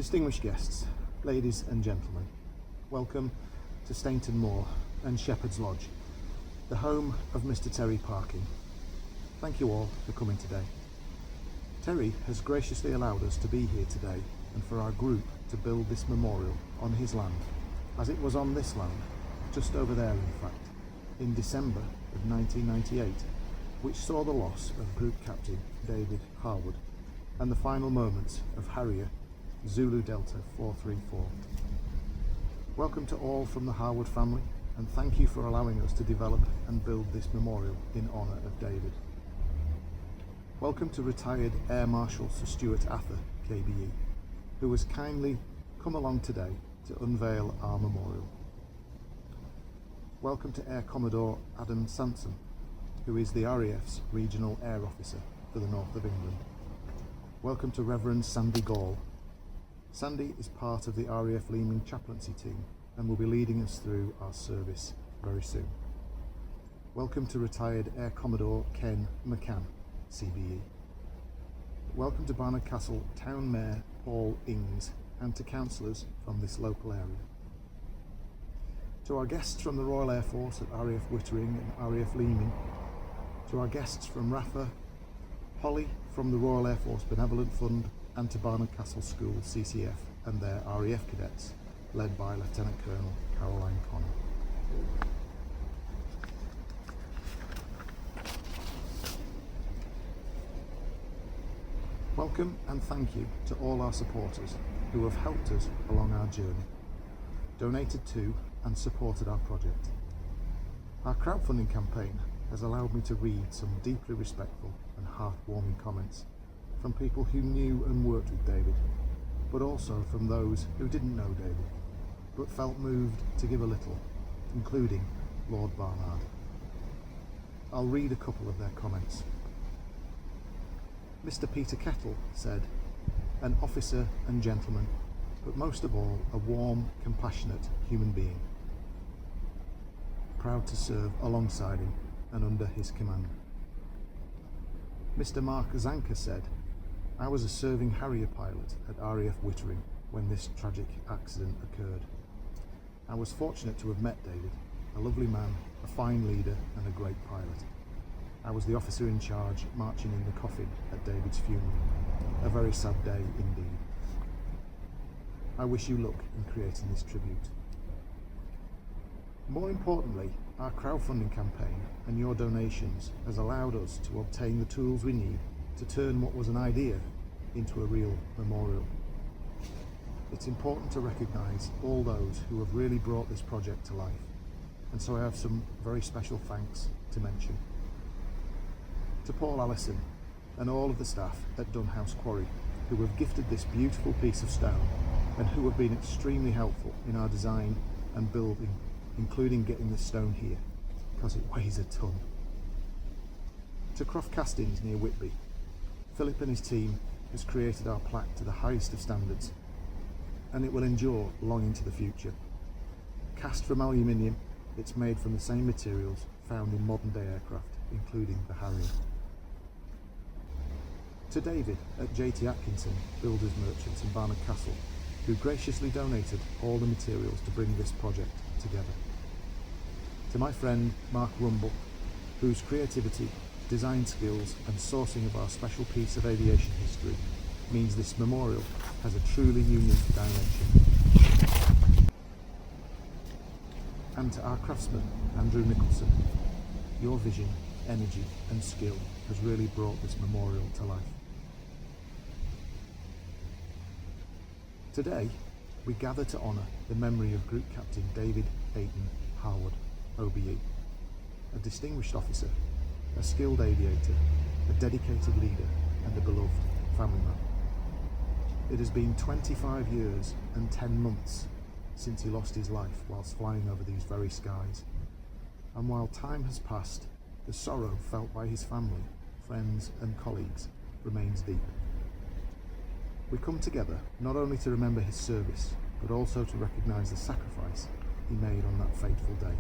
Distinguished guests, ladies and gentlemen, welcome to Stainton Moor and Shepherd's Lodge, the home of Mr. Terry Parkin. Thank you all for coming today. Terry has graciously allowed us to be here today and for our group to build this memorial on his land, as it was on this land, just over there in fact, in December of 1998, which saw the loss of Group Captain David Haward and the final moments of Harrier Zulu Delta 434. Welcome to all from the Haward family, and thank you for allowing us to develop and build this memorial in honour of David. Welcome to retired Air Marshal Sir Stuart Atha, KBE, who has kindly come along today to unveil our memorial. Welcome to Air Commodore Adan Sansom, who is the RAF's Regional Air Officer for the North of England. Welcome to Reverend Sandy Gall. Sandy is part of the RAF Leeming chaplaincy team and will be leading us through our service very soon. Welcome to retired Air Commodore Ken McCann, CBE. Welcome to Barnard Castle Town Mayor Paul Ings and to councillors from this local area. To our guests from the Royal Air Force at RAF Wittering and RAF Leeming, to our guests from RAFA, Holly from the Royal Air Force Benevolent Fund, and to Barnard Castle School CCF and their RAF cadets, led by Lieutenant Colonel Caroline Connor. Welcome and thank you to all our supporters who have helped us along our journey, donated to and supported our project. Our crowdfunding campaign has allowed me to read some deeply respectful and heartwarming comments from people who knew and worked with David, but also from those who didn't know David, but felt moved to give a little, including Lord Barnard. I'll read a couple of their comments. Mr. Peter Kettle said, "An officer and gentleman, but most of all a warm, compassionate human being. Proud to serve alongside him and under his command." Mr. Mark Zanker said, "I was a serving Harrier pilot at RAF Wittering when this tragic accident occurred. I was fortunate to have met David, a lovely man, a fine leader and a great pilot. I was the officer in charge marching in the coffin at David's funeral. A very sad day indeed. I wish you luck in creating this tribute." More importantly, our crowdfunding campaign and your donations has allowed us to obtain the tools we need to turn what was an idea into a real memorial. It's important to recognise all those who have really brought this project to life, and so I have some very special thanks to mention. To Paul Allison and all of the staff at Dunhouse Quarry, who have gifted this beautiful piece of stone and who have been extremely helpful in our design and building, including getting this stone here, because it weighs a ton. To Croft Castings near Whitby, Philip and his team has created our plaque to the highest of standards, and it will endure long into the future. Cast from aluminium, it's made from the same materials found in modern day aircraft, including the Harrier. To David at JT Atkinson Builders Merchants in Barnard Castle, who graciously donated all the materials to bring this project together. To my friend Mark Rumble, whose creativity, design skills and sourcing of our special piece of aviation history means this memorial has a truly unique dimension. And to our craftsman Andrew Nicholson, your vision, energy and skill has really brought this memorial to life. Today, we gather to honour the memory of Group Captain David Ayton Haward, OBE, a distinguished officer, a skilled aviator, a dedicated leader and a beloved family man. It has been 25 years and 10 months since he lost his life whilst flying over these very skies, and while time has passed, the sorrow felt by his family, friends and colleagues remains deep. We come together not only to remember his service, but also to recognise the sacrifice he made on that fateful day.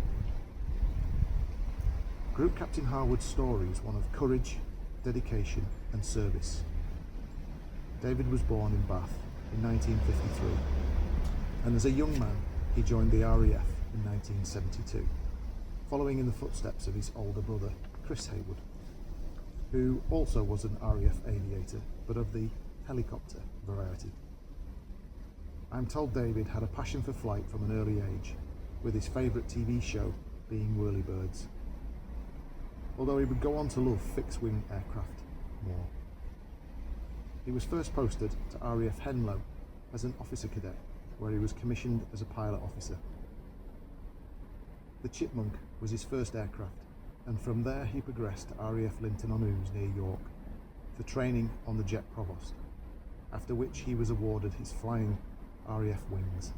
Group Captain Haward's story is one of courage, dedication and service. David was born in Bath in 1953, and as a young man he joined the RAF in 1972, following in the footsteps of his older brother Chris Haward, who also was an RAF aviator, but of the helicopter variety. I'm told David had a passion for flight from an early age, with his favourite TV show being Whirlybirds, although he would go on to love fixed-wing aircraft more. He was first posted to RAF Henlow as an officer cadet, where he was commissioned as a pilot officer. The Chipmunk was his first aircraft, and from there he progressed to RAF Linton-on-Ouse near York for training on the Jet Provost, after which he was awarded his flying RAF wings.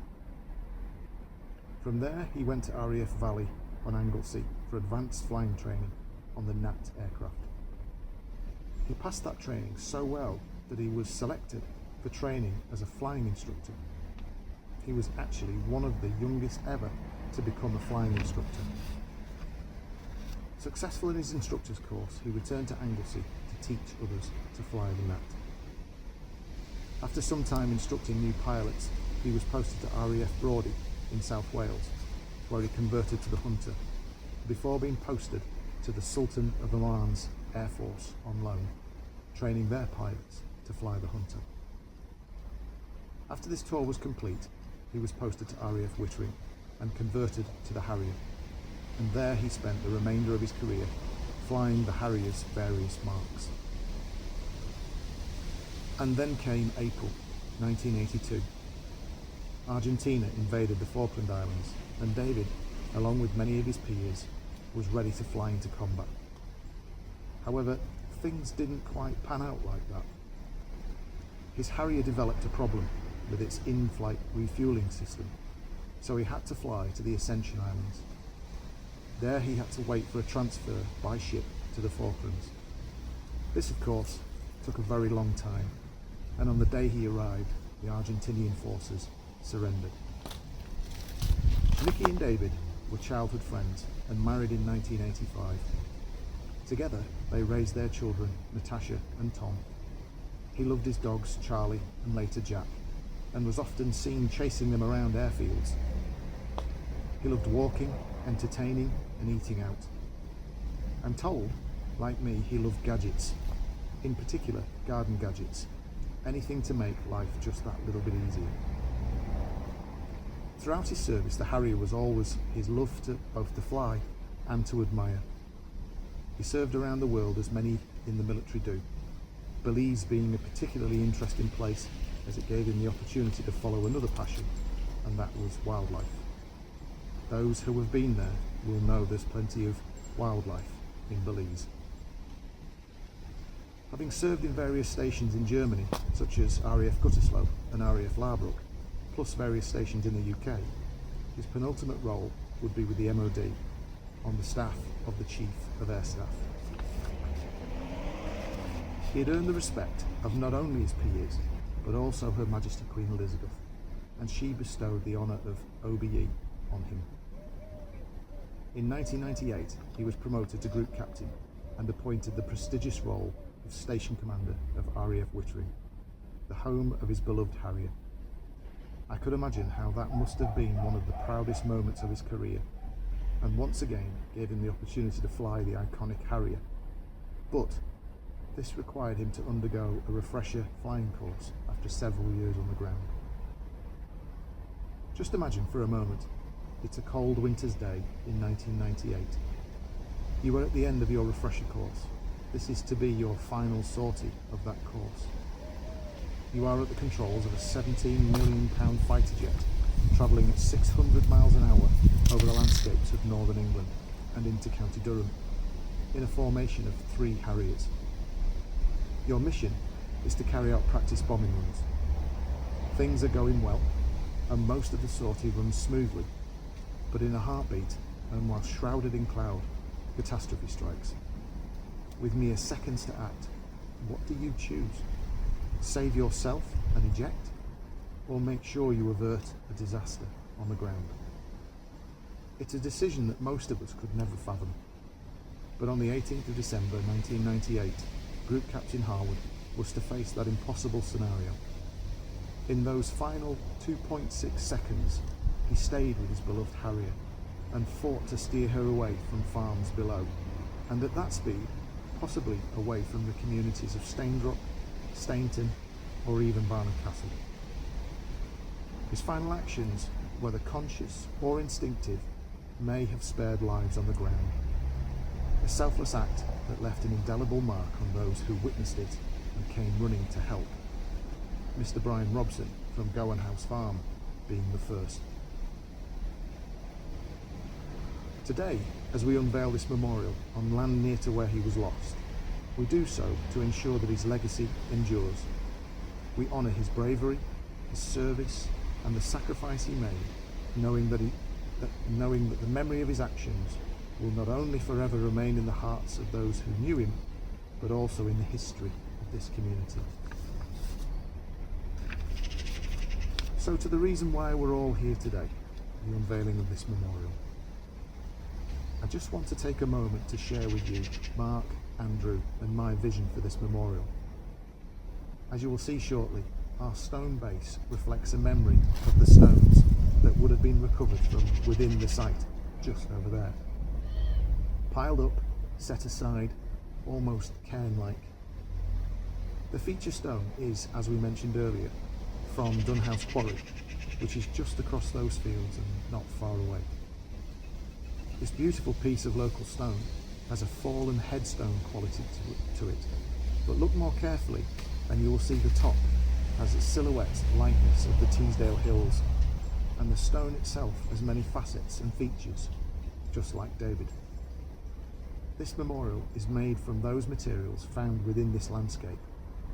From there he went to RAF Valley on Anglesey for advanced flying training on the Nat aircraft. He passed that training so well that he was selected for training as a flying instructor. He was actually one of the youngest ever to become a flying instructor. Successful in his instructor's course, he returned to Anglesey to teach others to fly the Nat. After some time instructing new pilots, he was posted to RAF Brawdy in South Wales, where he converted to the Hunter, before being posted to the Sultan of Oman's Air Force on loan, training their pilots to fly the Hunter. After this tour was complete, he was posted to RAF Wittering and converted to the Harrier, and there he spent the remainder of his career flying the Harrier's various marks. And then came April 1982. Argentina invaded the Falkland Islands, and David, along with many of his peers, was ready to fly into combat. However, things didn't quite pan out like that. His Harrier developed a problem with its in-flight refueling system, so he had to fly to the Ascension Islands. There he had to wait for a transfer by ship to the Falklands. This, of course, took a very long time, and on the day he arrived, the Argentinian forces surrendered. Nicky and David were childhood friends and married in 1985. Together, they raised their children, Natasha and Tom. He loved his dogs, Charlie and later Jack, and was often seen chasing them around airfields. He loved walking, entertaining and eating out. I'm told, like me, he loved gadgets, in particular garden gadgets, anything to make life just that little bit easier. Throughout his service, the Harrier was always his love to both to fly and to admire. He served around the world as many in the military do, Belize being a particularly interesting place as it gave him the opportunity to follow another passion, and that was wildlife. Those who have been there will know there's plenty of wildlife in Belize. Having served in various stations in Germany, such as RAF Gütersloh and RAF Larbruck, plus various stations in the UK, his penultimate role would be with the MOD, on the staff of the Chief of Air Staff. He had earned the respect of not only his peers, but also Her Majesty Queen Elizabeth, and she bestowed the honour of OBE on him. In 1998, he was promoted to Group Captain and appointed the prestigious role of Station Commander of RAF Wittering, the home of his beloved Harrier. I could imagine how that must have been one of the proudest moments of his career, and once again gave him the opportunity to fly the iconic Harrier. But this required him to undergo a refresher flying course after several years on the ground. Just imagine for a moment, it's a cold winter's day in 1998. You are at the end of your refresher course. This is to be your final sortie of that course. You are at the controls of a £17 million fighter jet, travelling at 600 miles an hour over the landscapes of northern England and into County Durham, in a formation of 3 Harriers. Your mission is to carry out practice bombing runs. Things are going well, and most of the sortie runs smoothly, but in a heartbeat, and while shrouded in cloud, catastrophe strikes. With mere seconds to act, what do you choose? Save yourself and eject, or make sure you avert a disaster on the ground? It's a decision that most of us could never fathom. But on the 18th of December 1998, Group Captain Haward was to face that impossible scenario. In those final 2.6 seconds, he stayed with his beloved Harrier and fought to steer her away from farms below, and at that speed, possibly away from the communities of Staindrop, Stainton, or even Barnard Castle. His final actions, whether conscious or instinctive, may have spared lives on the ground. A selfless act that left an indelible mark on those who witnessed it and came running to help. Mr. Brian Robson from Gowan House Farm being the first. Today, as we unveil this memorial on land near to where he was lost, we do so to ensure that his legacy endures. We honour his bravery, his service, and the sacrifice he made, knowing that the memory of his actions will not only forever remain in the hearts of those who knew him, but also in the history of this community. So to the reason why we're all here today, the unveiling of this memorial. I just want to take a moment to share with you Mark, Andrew, and my vision for this memorial. As you will see shortly, our stone base reflects a memory of the stones that would have been recovered from within the site, just over there. Piled up, set aside, almost cairn-like. The feature stone is, as we mentioned earlier, from Dunhouse Quarry, which is just across those fields and not far away. This beautiful piece of local stone has a fallen headstone quality to it, but look more carefully and you will see the top has a silhouette likeness of the Teesdale Hills, and the stone itself has many facets and features, just like David. This memorial is made from those materials found within this landscape,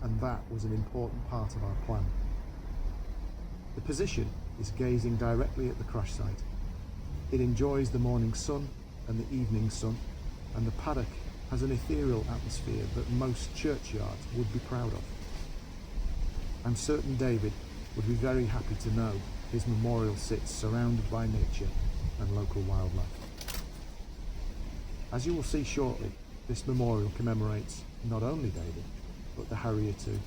and that was an important part of our plan. The position is gazing directly at the crash site. It enjoys the morning sun and the evening sun, and the paddock has an ethereal atmosphere that most churchyards would be proud of. I'm certain David would be very happy to know his memorial sits surrounded by nature and local wildlife. As you will see shortly, this memorial commemorates not only David, but the Harrier too.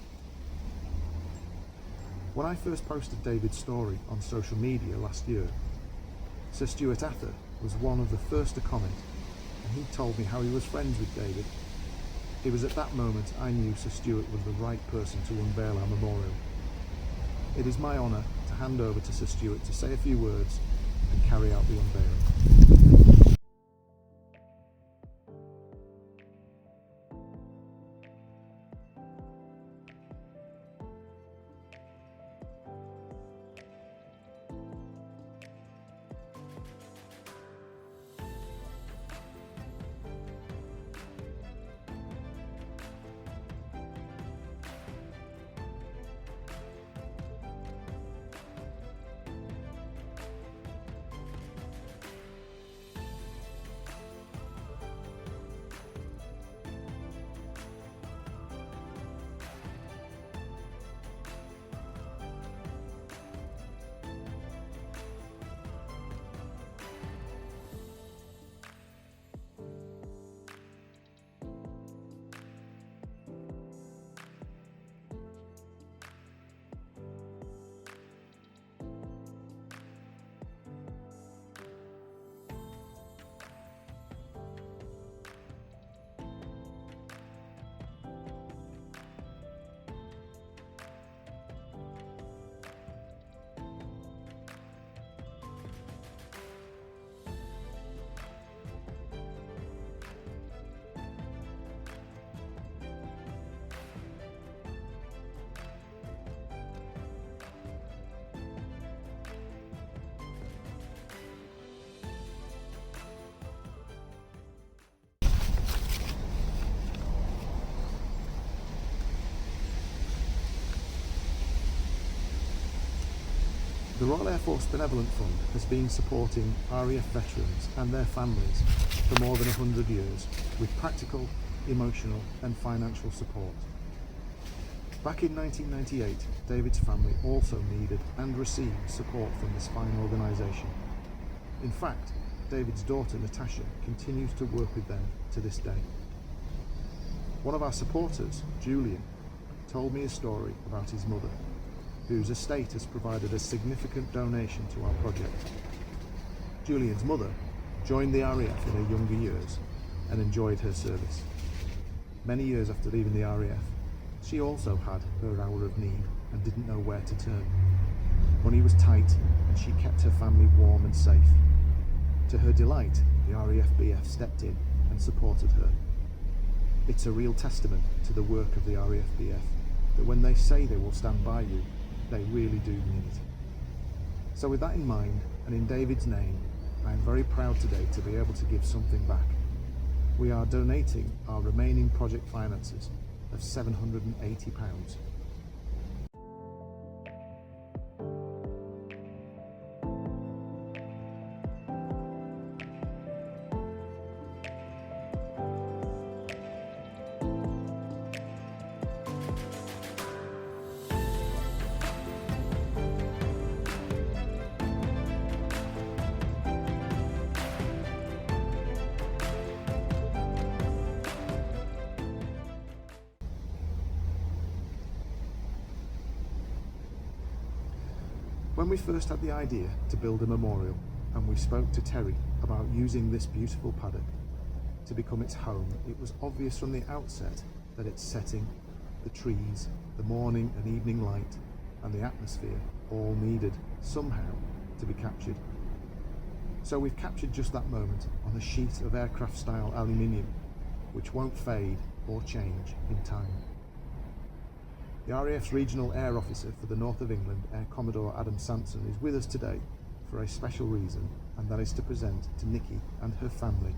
When I first posted David's story on social media last year, Sir Stuart Atha was one of the first to comment, and he told me how he was friends with David. It was at that moment I knew Sir Stuart was the right person to unveil our memorial. It is my honour to hand over to Sir Stuart to say a few words and carry out the unveiling. The Royal Air Force Benevolent Fund has been supporting RAF veterans and their families for more than 100 years with practical, emotional and financial support. Back in 1998, David's family also needed and received support from this fine organisation. In fact, David's daughter Natasha continues to work with them to this day. One of our supporters, Julian, told me a story about his mother. whose estate has provided a significant donation to our project. Julian's mother joined the RAF in her younger years and enjoyed her service. Many years after leaving the RAF, she also had her hour of need and didn't know where to turn. Money was tight and she kept her family warm and safe. To her delight, the RAF-BF stepped in and supported her. It's a real testament to the work of the RAF-BF that when they say they will stand by you, they really do mean it. So with that in mind, and in David's name, I am very proud today to be able to give something back. We are donating our remaining project finances of £780. When we first had the idea to build a memorial, and we spoke to Terry about using this beautiful paddock to become its home, it was obvious from the outset that its setting, the trees, the morning and evening light, and the atmosphere all needed somehow to be captured. So we've captured just that moment on a sheet of aircraft-style aluminium, which won't fade or change in time. The RAF's Regional Air Officer for the North of England, Air Commodore Adan, is with us today for a special reason, and that is to present to Nikki and her family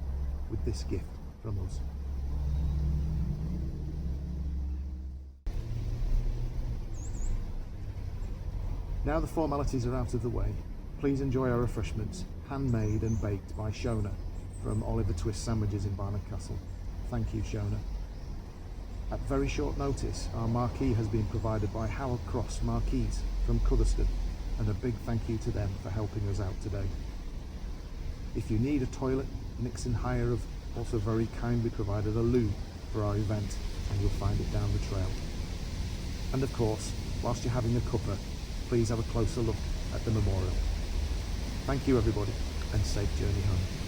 with this gift from us. Now the formalities are out of the way, please enjoy our refreshments, handmade and baked by Shona from Oliver Twist Sandwiches in Barnard Castle. Thank you, Shona. At very short notice, our marquee has been provided by Howard Cross Marquees from Cudderston, and a big thank you to them for helping us out today. If you need a toilet, Nixon Hire have also very kindly provided a loo for our event, and you'll find it down the trail. And of course, whilst you're having a cuppa, please have a closer look at the memorial. Thank you everybody, and safe journey home.